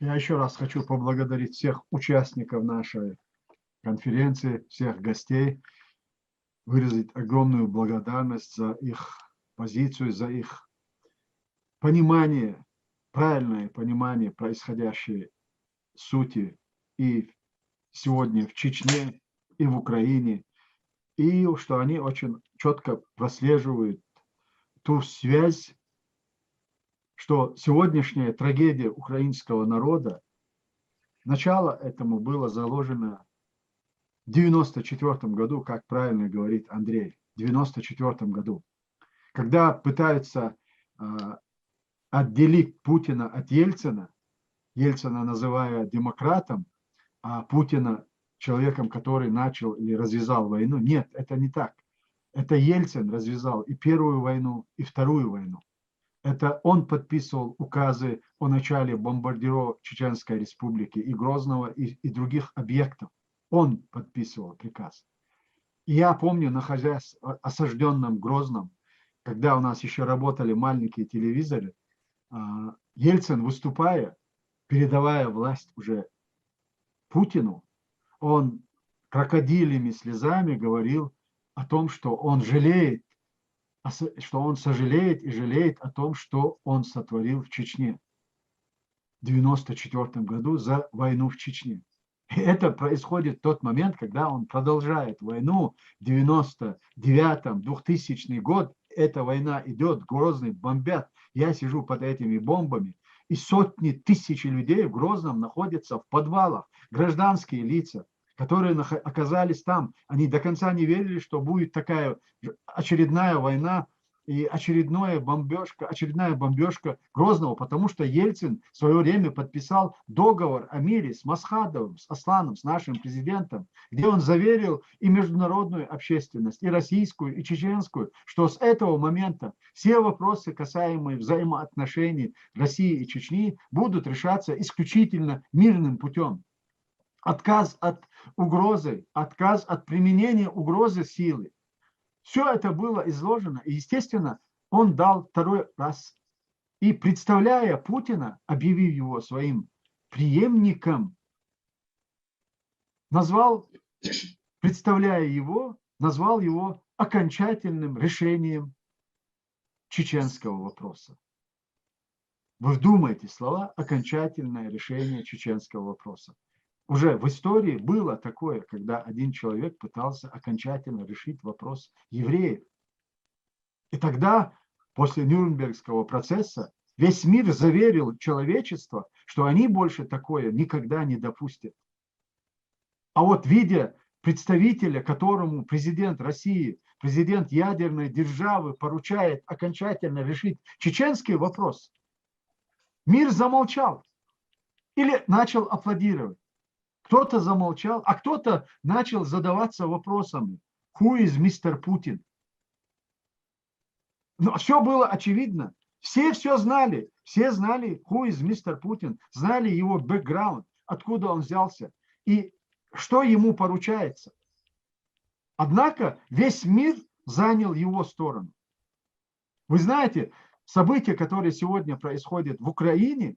Я еще раз хочу поблагодарить всех участников нашей конференции, всех гостей, выразить огромную благодарность за их позицию, за их понимание, правильное понимание происходящей сути и сегодня в Чечне, и в Украине, и что они очень четко прослеживают ту связь, что сегодняшняя трагедия украинского народа, начало этому было заложено в 1994 году, как правильно говорит Андрей, в 1994 году, когда пытаются отделить Путина от Ельцина, Ельцина называя демократом, а Путина человеком, который начал или развязал войну. Нет, это не так. Это Ельцин развязал и Первую войну, и Вторую войну. Это он подписывал указы о начале бомбардировок Чеченской Республики и Грозного, и других объектов. Он подписывал приказ. И я помню, находясь в осажденном Грозном, когда у нас еще работали маленькие телевизоры, Ельцин, выступая, передавая власть уже Путину, он крокодильями слезами говорил о том, что он жалеет, что он сожалеет и жалеет о том, что он сотворил в Чечне в 1994 году за войну в Чечне. И это происходит в тот момент, когда он продолжает войну в 99-м, 2000 год. Эта война идет, Грозный бомбят. Я сижу под этими бомбами. И сотни тысяч людей в Грозном находятся в подвалах. Гражданские лица, которые оказались там. Они до конца не верили, что будет такая очередная война и очередная бомбежка Грозного, потому что Ельцин в свое время подписал договор о мире с Масхадовым, с Асланом, с нашим президентом, где он заверил и международную общественность, и российскую, и чеченскую, что с этого момента все вопросы, касаемые взаимоотношений России и Чечни, будут решаться исключительно мирным путем. Отказ от угрозы, отказ от применения угрозы силы. Все это было изложено, и, естественно, он дал второй раз. И представляя Путина, объявив его своим преемником, представляя его, назвал его окончательным решением чеченского вопроса. Вы вдумайте слова «окончательное решение чеченского вопроса». Уже в истории было такое, когда один человек пытался окончательно решить вопрос евреев. И тогда, после Нюрнбергского процесса, весь мир заверил человечество, что они больше такое никогда не допустят. А вот видя представителя, которому президент России, президент ядерной державы поручает окончательно решить чеченский вопрос, мир замолчал или начал аплодировать. Кто-то замолчал, а кто-то начал задаваться вопросами. Who is Mr. Putin? Но все было очевидно. Все знали. Все знали, who is Mr. Putin. Знали его бэкграунд, откуда он взялся и что ему поручается. Однако весь мир занял его сторону. Вы знаете, события, которые сегодня происходят в Украине,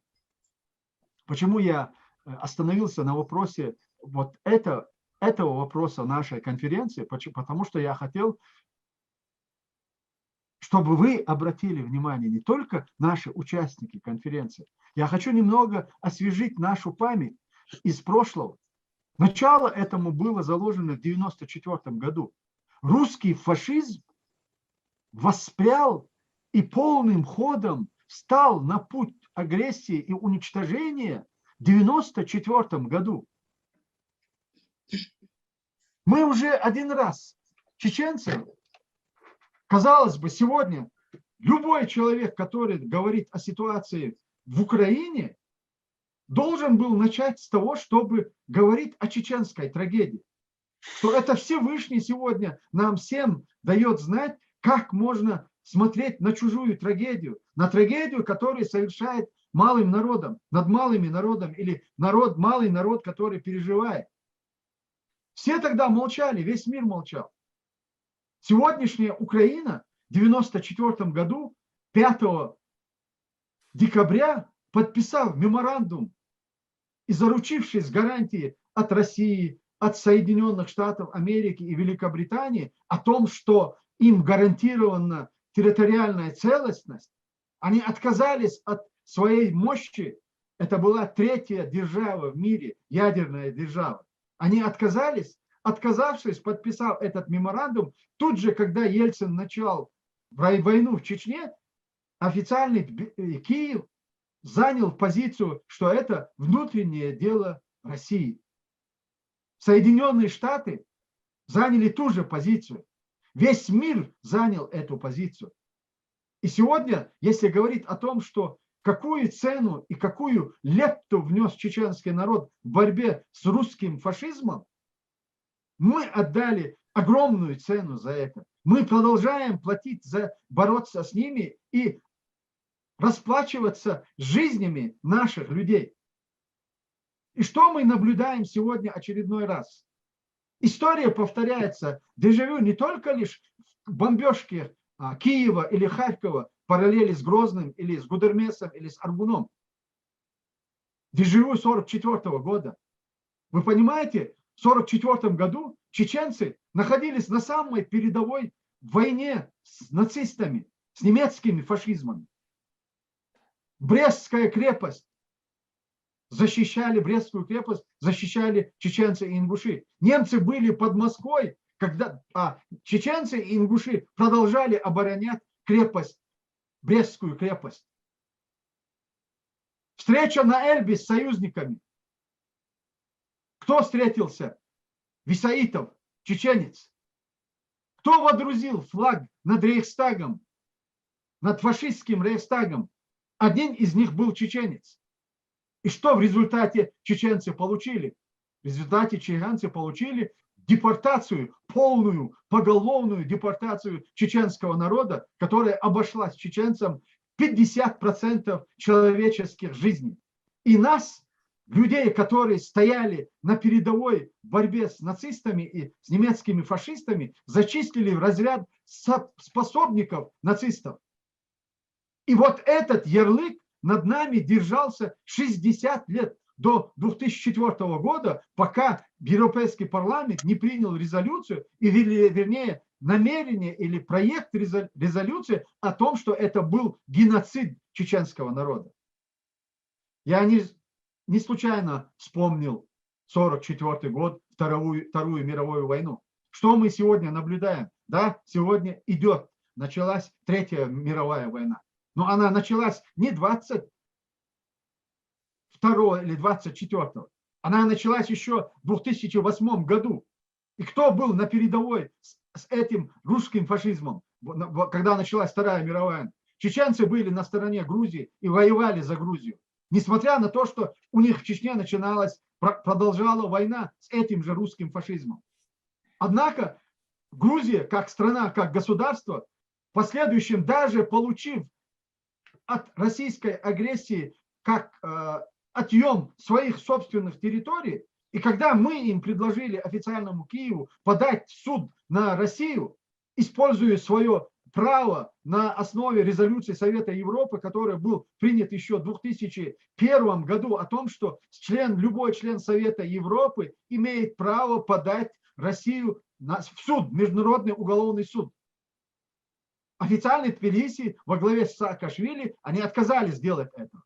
почему я остановился на вопросе вот этого вопроса нашей конференции, потому что я хотел, чтобы вы обратили внимание, не только наши участники конференции. Я хочу немного освежить нашу память из прошлого. Начало этому было заложено в 1994 году. Русский фашизм воспрял и полным ходом встал на путь агрессии и уничтожения в 1994 году. Мы уже один раз, чеченцы, казалось бы, сегодня любой человек, который говорит о ситуации в Украине, должен был начать с того, чтобы говорить о чеченской трагедии. Что это Всевышний сегодня нам всем дает знать, как можно смотреть на чужую трагедию, на трагедию, которую совершает малым народом, над малыми народами, или малый народ, который переживает. Все тогда молчали, весь мир молчал. Сегодняшняя Украина в 1994 году, 5 декабря, подписав меморандум и заручившись гарантией от России, от Соединенных Штатов Америки и Великобритании о том, что им гарантирована территориальная целостность, они отказались от своей мощи. Это была третья держава в мире, ядерная держава. Они отказались, отказавшись, подписав этот меморандум, тут же, когда Ельцин начал войну в Чечне, официальный Киев занял позицию, что это внутреннее дело России. Соединенные Штаты заняли ту же позицию. Весь мир занял эту позицию. И сегодня, если говорить о том, что какую цену и какую лепту внес чеченский народ в борьбе с русским фашизмом, мы отдали огромную цену за это. Мы продолжаем платить, бороться с ними и расплачиваться жизнями наших людей. И что мы наблюдаем сегодня очередной раз? История повторяется, дежавю не только лишь в бомбежке Киева или Харькова, параллели с Грозным или с Гудермесом или с Аргуном. Дежавю 1944 года. Вы понимаете, в 1944 году чеченцы находились на самой передовой войне с нацистами, с немецкими фашизмами. Брестская крепость. Защищали Брестскую крепость, защищали чеченцы и ингуши. Немцы были под Москвой, когда чеченцы и ингуши продолжали оборонять крепость, Брестскую крепость. Встреча на Эльбе с союзниками. Кто встретился? Висаитов, чеченец. Кто водрузил флаг над Рейхстагом, над фашистским Рейхстагом? Один из них был чеченец. И что в результате чеченцы получили? В результате чеченцы получили депортацию, полную, поголовную депортацию чеченского народа, которая обошлась чеченцам 50% человеческих жизней. И нас, людей, которые стояли на передовой борьбе с нацистами и с немецкими фашистами, зачислили в разряд способников нацистов. И вот этот ярлык над нами держался 60 лет, до 2004 года, пока Европейский парламент не принял резолюцию, вернее, намерение или проект резолюции о том, что это был геноцид чеченского народа. Я не случайно вспомнил 1944 год, Вторую мировую войну. Что мы сегодня наблюдаем? Да, сегодня началась Третья мировая война. Но она началась не 22 или 24. Она началась еще в 2008 году. И кто был на передовой с этим русским фашизмом, когда началась Вторая мировая война? Чеченцы были на стороне Грузии и воевали за Грузию. Несмотря на то, что у них в Чечне продолжала война с этим же русским фашизмом. Однако Грузия, как страна, как государство, в последующем, даже получив от российской агрессии как отъем своих собственных территорий, и когда мы им предложили официальному Киеву подать в суд на Россию, используя свое право на основе резолюции Совета Европы, который был принят еще в 2001 году, о том, что любой член Совета Европы имеет право подать Россию в суд, Международный уголовный суд. Официальный Тбилиси во главе с Саакашвили, они отказались сделать это.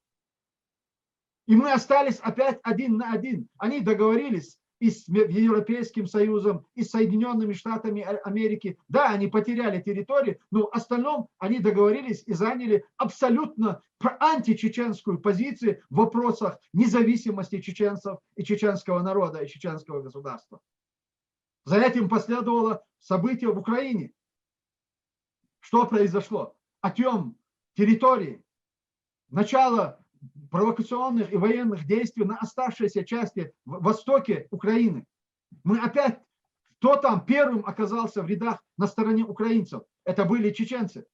И мы остались опять один на один. Они договорились и с Европейским Союзом, и с Соединенными Штатами Америки. Да, они потеряли территорию, но в остальном они договорились и заняли абсолютно античеченскую позицию в вопросах независимости чеченцев и чеченского народа, и чеченского государства. За этим последовало событие в Украине. Что произошло? Отъем территории, начало провокационных и военных действий на оставшейся части в востоке Украины. Мы опять, кто там первым оказался в рядах на стороне украинцев? Это были чеченцы,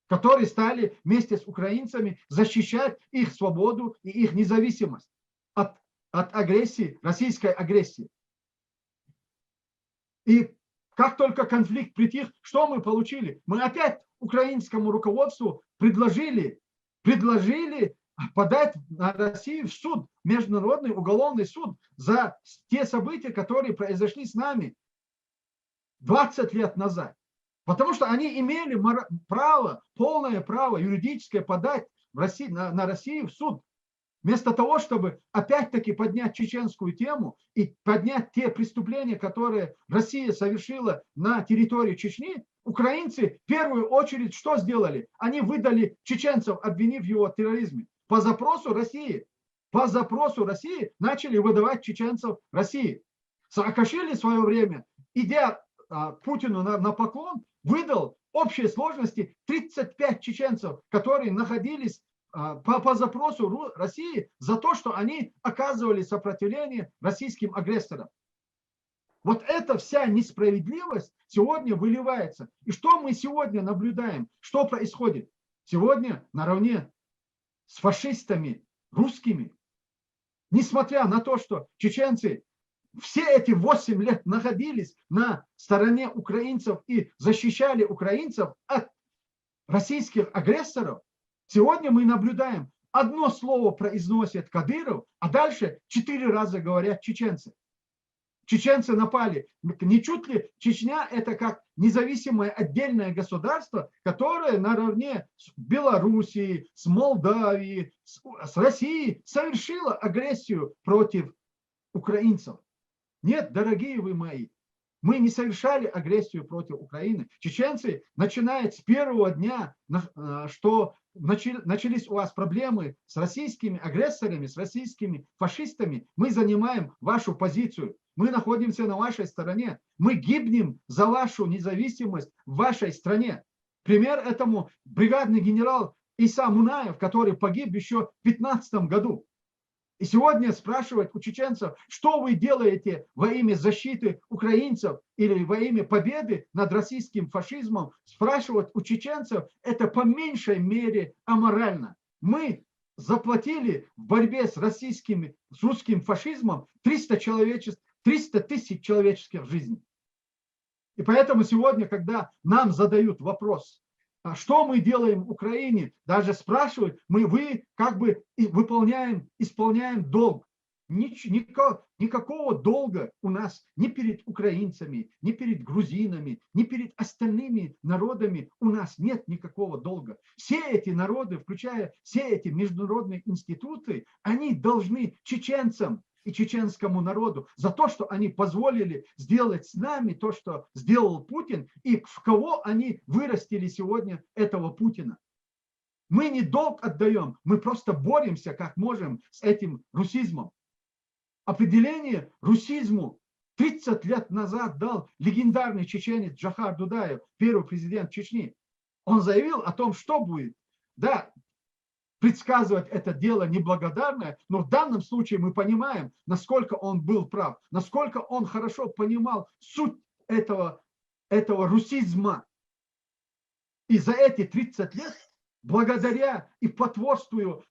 которые стали вместе с украинцами защищать их свободу и их независимость от агрессии, российской агрессии. И как только конфликт притих, что мы получили? Мы опять украинскому руководству предложили подать на Россию в суд, Международный уголовный суд за те события, которые произошли с нами 20 лет назад. Потому что они имели право, полное право юридическое подать в России, на Россию в суд. Вместо того, чтобы опять-таки поднять чеченскую тему и поднять те преступления, которые Россия совершила на территории Чечни, украинцы в первую очередь что сделали? Они выдали чеченцев, обвинив его в терроризме. По запросу России начали выдавать чеченцев России. Саакашвили в свое время, идя Путину на поклон, выдал общей сложности 35 чеченцев, которые находились по запросу России за то, что они оказывали сопротивление российским агрессорам. Вот эта вся несправедливость сегодня выливается. И что мы сегодня наблюдаем? Что происходит? Сегодня наравне с фашистами русскими, несмотря на то, что чеченцы все эти 8 лет находились на стороне украинцев и защищали украинцев от российских агрессоров, сегодня мы наблюдаем, одно слово произносит Кадыров, а дальше 4 раза говорят чеченцы. Чеченцы напали. Не чуть ли Чечня это как независимое отдельное государство, которое наравне с Белоруссией, с Молдавией, с Россией совершило агрессию против украинцев. Нет, дорогие вы мои, мы не совершали агрессию против Украины. Чеченцы, начиная с первого дня, что начались у вас проблемы с российскими агрессорами, с российскими фашистами, мы занимаем вашу позицию. Мы находимся на вашей стороне. Мы гибнем за вашу независимость в вашей стране. Пример этому бригадный генерал Иса Мунаев, который погиб еще в 2015 году. И сегодня спрашивать у чеченцев, что вы делаете во имя защиты украинцев или во имя победы над российским фашизмом, спрашивать у чеченцев, это по меньшей мере аморально. Мы заплатили в борьбе с русским фашизмом 300 тысяч человеческих жизней. И поэтому сегодня, когда нам задают вопрос, что мы делаем в Украине, даже спрашивают, вы как бы исполняем долг. Никакого долга у нас ни перед украинцами, ни перед грузинами, ни перед остальными народами у нас нет никакого долга. Все эти народы, включая все эти международные институты, они должны чеченцам и чеченскому народу за то, что они позволили сделать с нами то, что сделал Путин, и в кого они вырастили сегодня этого Путина. Мы не долг отдаем, мы просто боремся как можем с этим русизмом. Определение русизму 30 лет назад дал легендарный чеченец Джохар Дудаев, первый президент Чечни. Он заявил о том, что будет. Да, предсказывать это дело неблагодарное, но в данном случае мы понимаем, насколько он был прав, насколько он хорошо понимал суть этого русизма. И за эти 30 лет, благодаря и потворствуем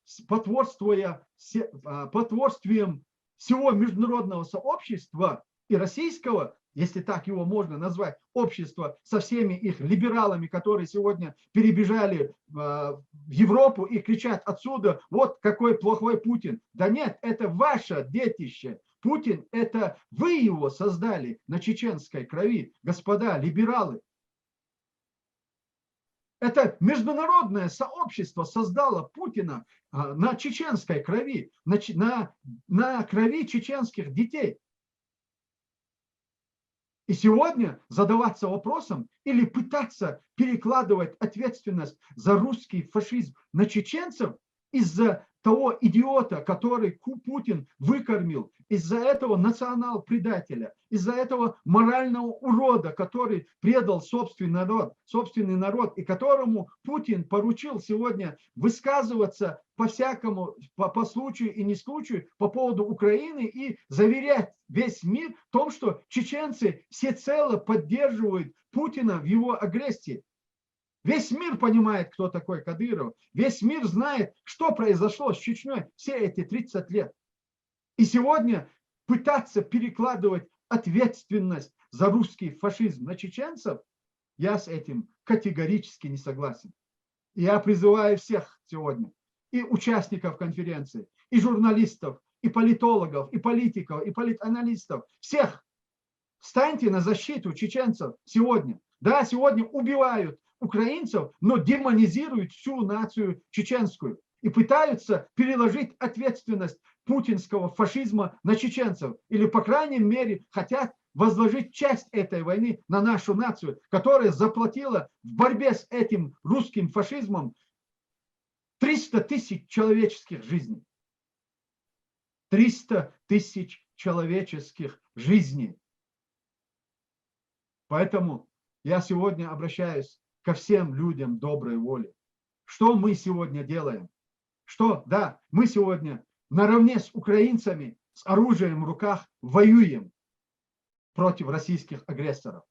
всего международного сообщества и российского, если так его можно назвать, общества со всеми их либералами, которые сегодня перебежали в Европу и кричат отсюда, вот какой плохой Путин. Да нет, это ваше детище. Путин, это вы его создали на чеченской крови, господа либералы. Это международное сообщество создало Путина на чеченской крови, на крови чеченских детей. И сегодня задаваться вопросом или пытаться перекладывать ответственность за русский фашизм на чеченцев из-за того идиота, который Путин выкормил, из-за этого национал-предателя, из-за этого морального урода, который предал собственный народ, и которому Путин поручил сегодня высказываться по-всякому, по случаю и не случаю по поводу Украины и заверять весь мир в том, что чеченцы всецело поддерживают Путина в его агрессии. Весь мир понимает, кто такой Кадыров. Весь мир знает, что произошло с Чечней все эти 30 лет. И сегодня пытаться перекладывать ответственность за русский фашизм на чеченцев, я с этим категорически не согласен. И я призываю всех сегодня и участников конференции, и журналистов, и политологов, и политиков, и политаналистов, всех. Встаньте на защиту чеченцев сегодня. Да, сегодня убивают украинцев, но демонизируют всю нацию чеченскую и пытаются переложить ответственность путинского фашизма на чеченцев. Или, по крайней мере, хотят возложить часть этой войны на нашу нацию, которая заплатила в борьбе с этим русским фашизмом 300 тысяч человеческих жизней. 300 тысяч человеческих жизней. Поэтому я сегодня обращаюсь ко всем людям доброй воли. Что мы сегодня делаем? Что, да, мы сегодня наравне с украинцами с оружием в руках воюем против российских агрессоров.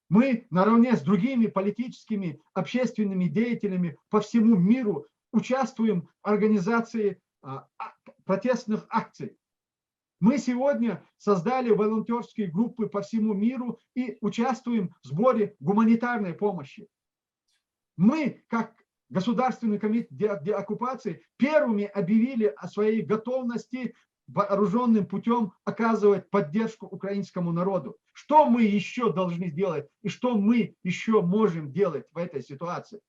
Мы наравне с другими политическими, общественными деятелями по всему миру участвуем в организации протестных акций. Мы сегодня создали волонтерские группы по всему миру и участвуем в сборе гуманитарной помощи. Мы, как Государственный комитет деоккупации, первыми объявили о своей готовности вооруженным путем оказывать поддержку украинскому народу. Что мы еще должны сделать и что мы еще можем делать в этой ситуации?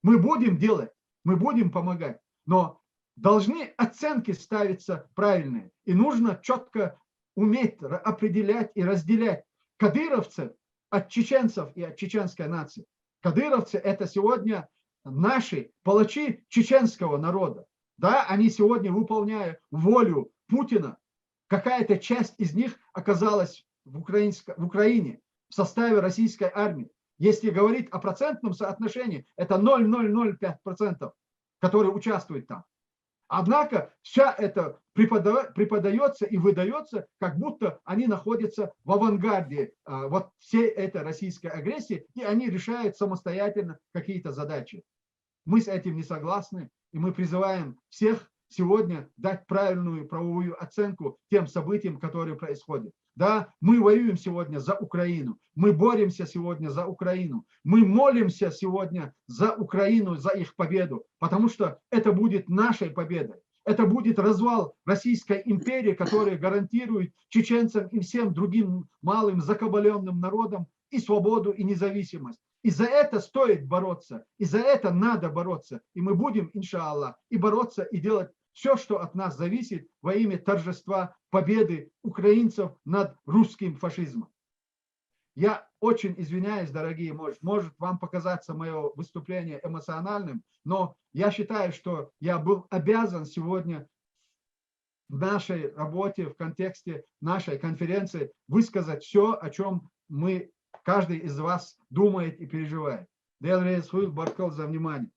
Мы будем делать, мы будем помогать, но должны оценки ставиться правильные. И нужно четко уметь определять и разделять кадыровцев от чеченцев и от чеченской нации. Кадыровцы – это сегодня наши палачи чеченского народа. Да, они сегодня, выполняя волю Путина, какая-то часть из них оказалась в Украине, в составе российской армии. Если говорить о процентном соотношении, это 0,005%, которые участвуют там. Однако вся это преподается и выдается, как будто они находятся в авангарде вот всей этой российской агрессии, и они решают самостоятельно какие-то задачи. Мы с этим не согласны, и мы призываем всех сегодня дать правильную правовую оценку тем событиям, которые происходят. Да, мы воюем сегодня за Украину, мы боремся сегодня за Украину, мы молимся сегодня за Украину, за их победу, потому что это будет нашей победой. Это будет развал Российской империи, которая гарантирует чеченцам и всем другим малым закабаленным народам и свободу, и независимость. И за это стоит бороться, и за это надо бороться. И мы будем, иншаллах, и бороться, и делать все, что от нас зависит во имя торжества победы украинцев над русским фашизмом. Я очень извиняюсь, дорогие, может вам показаться мое выступление эмоциональным, но я считаю, что я был обязан сегодня в нашей работе, в контексте нашей конференции высказать все, о чем каждый из вас думает и переживает. Баркал за внимание.